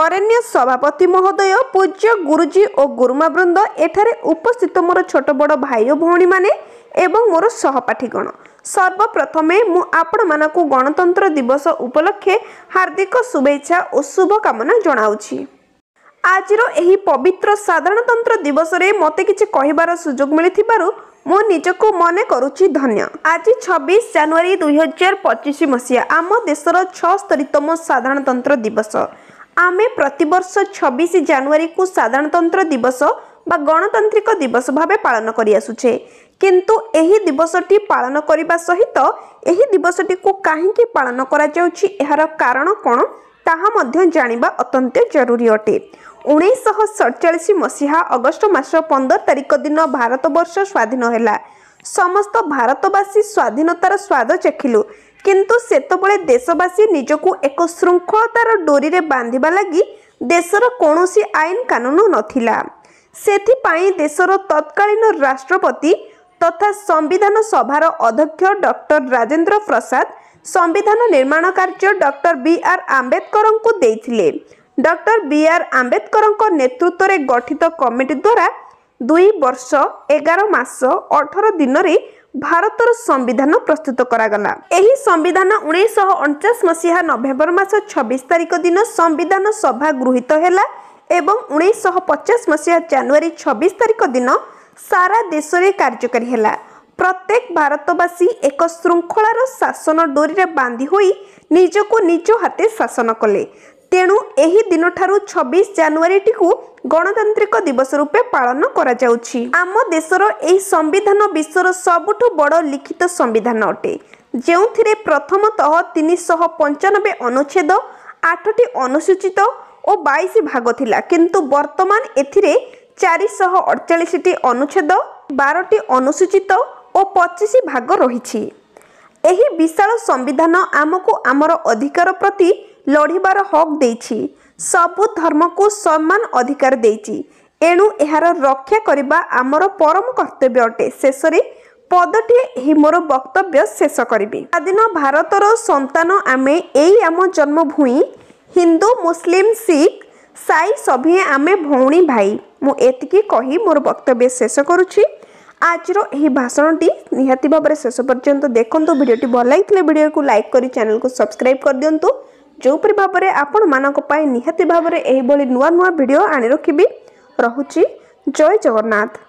बरेण्य सभापति महोदय, पूज्य गुरुजी और गुरुमावृंद, एठारे उपस्थित मोर छोट बड़ भाई भौणी माने एवं मोर सहपाठीगण, सर्वप्रथमे मु आपण मानकु गणतंत्र दिवस उपलक्षे हार्दिक शुभेच्छा और शुभकामना जनाउछि। आजिरो एही पवित्र साधारणतंत्र दिवस रे मते किछि कहिबार सुजोग मिलिथिबारु मो निजको मने करूछि धन्य। आज 26 जनवरी 2025 मसिया आम देशर 76तम साधारणतंत्र दिवस। आमे प्रतिवर्ष 26 जनवरी को साधारणतंत्र दिवस बा गणतांत्रिक दिवस भावे पालन करि आसुछे, किंतु एही दिवसटी पालन करिबा सहित एही दिवसटी को काहेकि पालन करा जाउछि एहार कारण कोन ताहा मध्य जानिबा अत्यंत जरूरी अटे। 1947 मसीहा अगस्ट मास 15 तारिख दिन भारतवर्ष स्वाधीन हैला। समस्त भारतवासी स्वाधीनतार स्वाद चखिलु, किंतु सेतबळे देशवासी निजकु एक श्रृंखलतार डोरी रे बांधिबा लागि देशर कोनोसी आईन कानून नथिला। सेथिपाई देशर तत्कालीन राष्ट्रपति तथा संविधान सभार अध्यक्ष डॉक्टर राजेंद्र प्रसाद संविधान निर्माण कार्य डॉक्टर बी.आर. आंबेडकर को देइथिले। Doctor B R. आंबेडकर नेतृत्व में गठित कमिटी द्वारा 2 वर्ष 11 मास 18 दिन रे भारतर संविधान प्रस्तुत करागला। एही संविधान 1949 मसीहा नवेम्बर मास 26 तारिख दिन संविधान सभा गृहीत हैला एवं 1950 मसीहा जनवरी 26 तारिख दिन सारा देश रे कार्यकारी हैला। प्रत्येक भारतवासी एक श्रृंखलार शासन डोरी रे बांधी होई निजको निज हाथे शासन कले। तेणु एही दिन ठारू 26 जनवरी टिकु गणतांत्रिक दिवस रूपे पालन करा जाउछि। आम देशर एही संविधान विश्वर सबुठु बड़ लिखित संविधान अटे, जेउथिरे प्रथमतः 395 अनुच्छेद, 8टी अनुसूचित और 22 भाग थिला, किंतु वर्तमान एथिरे 448टी अनुच्छेद, 12टी अनुसूचित और 25 भाग रहिछि। एही विशाल संविधान आमको आमर अधिकार प्रति लड़िबार हक देछि, सबु धर्म को समान अधिकार देछि। एणु एहार रक्षा करिबा आमर परम कर्तव्य अटे। शेषरे पदटी एही मोर वक्तव्य शेष करिबि। स्वाधीन भारतर संतान आमे, एई आम जन्मभूमि, हिंदू मुस्लिम सिख साई सभी आमे भौणी भाई। मु एतिकी कही मोर वक्तव्य शेष करुछि। आज भाषणटी निहाती भाव में शेष पर्यंत देखंतु। वीडियोटी भल लगिथिले वीडियो को लाइक करी चैनल को सब्सक्राइब कर दियंतु। जोपरि भाव में आपण मानक पई निहाती भाव में एही भली नुआ नुआ वीडियो आनि रखिबी। रहुछि। जय जगन्नाथ।